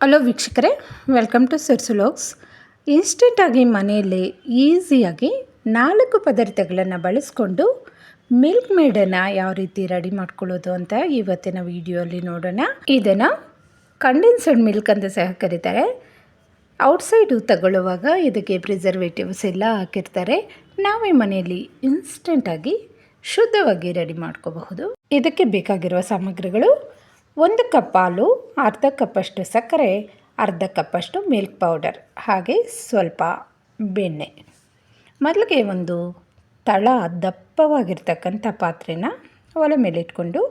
Hello ವೀಕ್ಷಕರೇ, welcome to ಸರ್ಸುಲೋಕ್ಸ್. ಇನ್ಸ್ಟೆಂಟಾಗಿ ಮನೆಯಲ್ಲೇ ಈಸಿಯಾಗಿ 4 ಪದಾರ್ಥಗಳನ್ನು ಬಳಸ್ಕೊಂಡು ಮಿಲ್ಕ್ ಮೇಡನ್ನು ಯಾವ ರೀತಿ ರೆಡಿ ಮಾಡ್ಕೊಳ್ಳೋದು ಅಂತ ಇವತ್ತಿನ ವಿಡಿಯೋಲಿ ನೋಡೋಣ. ಇದನ್ನು ಕಂಡೆನ್ಸ್ಡ್ ಮಿಲ್ಕ್ ಅಂತ ಸಹ ಕರೀತಾರೆ. ಔಟ್ಸೈಡು ತಗೊಳ್ಳುವಾಗ ಇದಕ್ಕೆ ಪ್ರಿಸರ್ವೇಟಿವ್ಸ್ ಎಲ್ಲ ಹಾಕಿರ್ತಾರೆ. ನಾವೇ ಮನೆಯಲ್ಲಿ ಇನ್ಸ್ಟೆಂಟಾಗಿ ಶುದ್ಧವಾಗಿ ರೆಡಿ ಮಾಡ್ಕೋಬಹುದು. ಇದಕ್ಕೆ ಬೇಕಾಗಿರುವ ಸಾಮಗ್ರಿಗಳು: 1 ಕಪ್ ಹಾಲು, ಅರ್ಧ ಕಪ್ಪಷ್ಟು ಸಕ್ಕರೆ, ಅರ್ಧ ಕಪ್ಪಷ್ಟು ಮಿಲ್ಕ್ ಪೌಡರ್, ಹಾಗೆ ಸ್ವಲ್ಪ ಬೆಣ್ಣೆ. ಮೊದಲಿಗೆ ಒಂದು ತಳ ದಪ್ಪವಾಗಿರ್ತಕ್ಕಂಥ ಪಾತ್ರೆನ ಒಲೆ ಮೇಲೆ ಇಟ್ಕೊಂಡು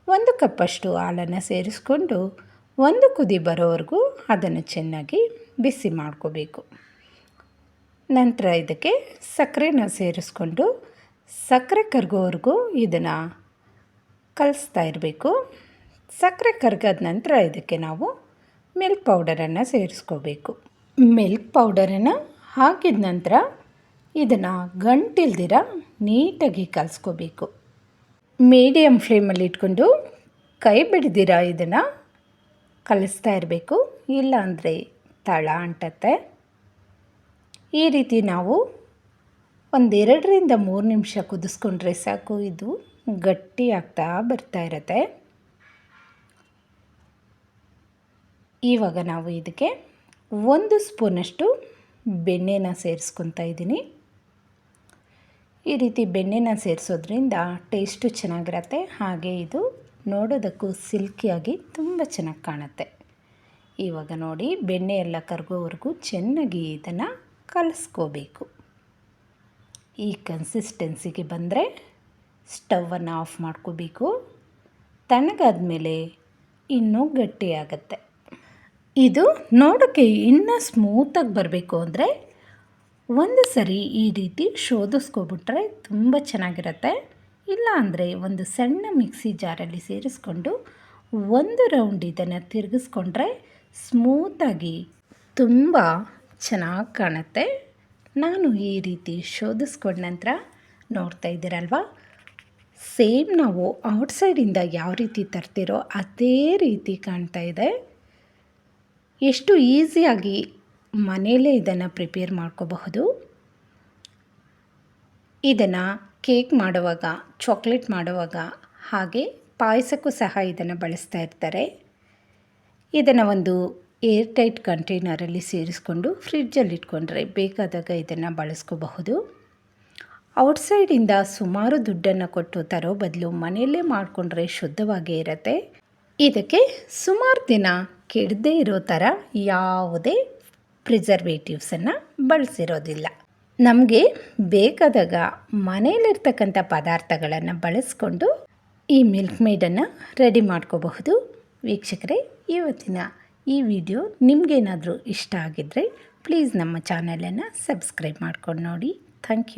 1 ಕಪ್ಪಷ್ಟು ಹಾಲನ್ನು ಸೇರಿಸ್ಕೊಂಡು 1 ಕುದಿ ಬರೋವರೆಗೂ ಅದನ್ನು ಚೆನ್ನಾಗಿ ಬಿಸಿ ಮಾಡ್ಕೋಬೇಕು. ನಂತರ ಇದಕ್ಕೆ ಸಕ್ಕರೆನ ಸೇರಿಸ್ಕೊಂಡು ಸಕ್ಕರೆ ಕರಗೋವರೆಗೂ ಇದನ್ನು ಕಲಿಸ್ತಾ ಇರಬೇಕು. ಸಕ್ಕರೆ ಕರಗಾದ ನಂತರ ಇದಕ್ಕೆ ನಾವು ಮಿಲ್ಕ್ ಪೌಡರನ್ನು ಸೇರಿಸ್ಕೋಬೇಕು. ಮಿಲ್ಕ್ ಪೌಡರನ್ನು ಹಾಕಿದ ನಂತರ ಇದನ್ನು ಗಂಟಿಲ್ದಿರ ನೀಟಾಗಿ ಕಲಿಸ್ಕೋಬೇಕು. ಮೀಡಿಯಮ್ ಫ್ಲೇಮಲ್ಲಿ ಇಟ್ಕೊಂಡು ಕೈ ಬಿಡ್ದಿರ ಇದನ್ನು ಕಲಿಸ್ತಾ ಇರಬೇಕು, ಇಲ್ಲಾಂದರೆ ತಳ ಅಂಟತ್ತೆ. ಈ ರೀತಿ ನಾವು 2-3 ನಿಮಿಷ ಕುದಿಸ್ಕೊಂಡ್ರೆ ಸಾಕು. ಇದು ಗಟ್ಟಿ ಆಗ್ತಾ ಬರ್ತಾ ಇರುತ್ತೆ. ಇವಾಗ ನಾವು ಇದಕ್ಕೆ 1 ಸ್ಪೂನಷ್ಟು ಬೆಣ್ಣೆನ ಸೇರಿಸ್ಕೊತಾ ಇದ್ದೀನಿ. ಈ ರೀತಿ ಬೆಣ್ಣೆನ ಸೇರಿಸೋದ್ರಿಂದ ಟೇಸ್ಟು ಚೆನ್ನಾಗಿರುತ್ತೆ, ಹಾಗೆ ಇದು ನೋಡೋದಕ್ಕೂ ಸಿಲ್ಕಿಯಾಗಿ ತುಂಬ ಚೆನ್ನಾಗಿ ಕಾಣುತ್ತೆ. ಇವಾಗ ನೋಡಿ, ಬೆಣ್ಣೆ ಎಲ್ಲ ಕರಗೋವರೆಗೂ ಚೆನ್ನಾಗಿ ಇದನ್ನು ಕಲಿಸ್ಕೋಬೇಕು. ಈ ಕನ್ಸಿಸ್ಟೆನ್ಸಿಗೆ ಬಂದರೆ ಸ್ಟವನ್ನು ಆಫ್ ಮಾಡ್ಕೋಬೇಕು. ತಣ್ಣಗಾದ ಮೇಲೆ ಇನ್ನೂ ಗಟ್ಟಿಯಾಗತ್ತೆ. ಇದು ನೋಡೋಕ್ಕೆ ಇನ್ನೂ ಸ್ಮೂತಾಗಿ ಬರಬೇಕು ಅಂದರೆ ಒಂದು ಸರಿ ಈ ರೀತಿ ಶೋಧಿಸ್ಕೊಬಿಟ್ರೆ ತುಂಬ ಚೆನ್ನಾಗಿರುತ್ತೆ. ಇಲ್ಲ ಅಂದರೆ ಒಂದು ಸಣ್ಣ ಮಿಕ್ಸಿ ಜಾರಲ್ಲಿ ಸೇರಿಸ್ಕೊಂಡು 1 ರೌಂಡ್ ಇದನ್ನು ತಿರುಗಿಸ್ಕೊಂಡ್ರೆ ಸ್ಮೂತಾಗಿ ತುಂಬ ಚೆನ್ನಾಗಿ ಕಾಣುತ್ತೆ. ನಾನು ಈ ರೀತಿ ಶೋಧಿಸ್ಕೊಂಡ ನಂತರ ನೋಡ್ತಾ ಇದ್ದೀರಲ್ವ, ಸೇಮ್ ನಾವು ಔಟ್ಸೈಡಿಂದ ಯಾವ ರೀತಿ ತರ್ತಿರೋ ಅದೇ ರೀತಿ ಕಾಣ್ತಾ ಇದೆ. ಎಷ್ಟು ಈಸಿಯಾಗಿ ಮನೆಯಲ್ಲೇ ಇದನ್ನು ಪ್ರಿಪೇರ್ ಮಾಡ್ಕೋಬಹುದು. ಇದನ್ನು ಕೇಕ್ ಮಾಡುವಾಗ, ಚಾಕ್ಲೇಟ್ ಮಾಡುವಾಗ, ಹಾಗೆ ಪಾಯಸಕ್ಕೂ ಸಹ ಇದನ್ನು ಬಳಸ್ತಾ ಇರ್ತಾರೆ. ಇದನ್ನು ಒಂದು ಏರ್ ಟೈಟ್ ಕಂಟೈನರಲ್ಲಿ ಸೇರಿಸ್ಕೊಂಡು ಫ್ರಿಡ್ಜಲ್ಲಿ ಇಟ್ಕೊಂಡ್ರೆ ಬೇಕಾದಾಗ ಇದನ್ನು ಬಳಸ್ಕೋಬಹುದು. ಔಟ್ಸೈಡಿಂದ ಸುಮಾರು ದುಡ್ಡನ್ನು ಕೊಟ್ಟು ತರೋ ಬದಲು ಮನೆಯಲ್ಲೇ ಮಾಡಿಕೊಂಡ್ರೆ ಶುದ್ಧವಾಗೇ ಇರುತ್ತೆ. ಇದಕ್ಕೆ ಸುಮಾರು ದಿನ ಕೆಡದೇ ಇರೋ ಥರ ಯಾವುದೇ ಪ್ರಿಸರ್ವೇಟಿವ್ಸನ್ನು ಬಳಸಿರೋದಿಲ್ಲ. ನಮಗೆ ಬೇಕಾದಾಗ ಮನೆಯಲ್ಲಿರ್ತಕ್ಕಂಥ ಪದಾರ್ಥಗಳನ್ನು ಬಳಸ್ಕೊಂಡು ಈ ಮಿಲ್ಕ್ ಮೇಡನ್ನು ರೆಡಿ ಮಾಡ್ಕೋಬಹುದು. ವೀಕ್ಷಕರೇ, ಇವತ್ತಿನ ಈ ವಿಡಿಯೋ ನಿಮಗೇನಾದರೂ ಇಷ್ಟ ಆಗಿದ್ದರೆ ಪ್ಲೀಸ್ ನಮ್ಮ ಚಾನಲನ್ನು ಸಬ್ಸ್ಕ್ರೈಬ್ ಮಾಡ್ಕೊಂಡು ನೋಡಿ. Thank you.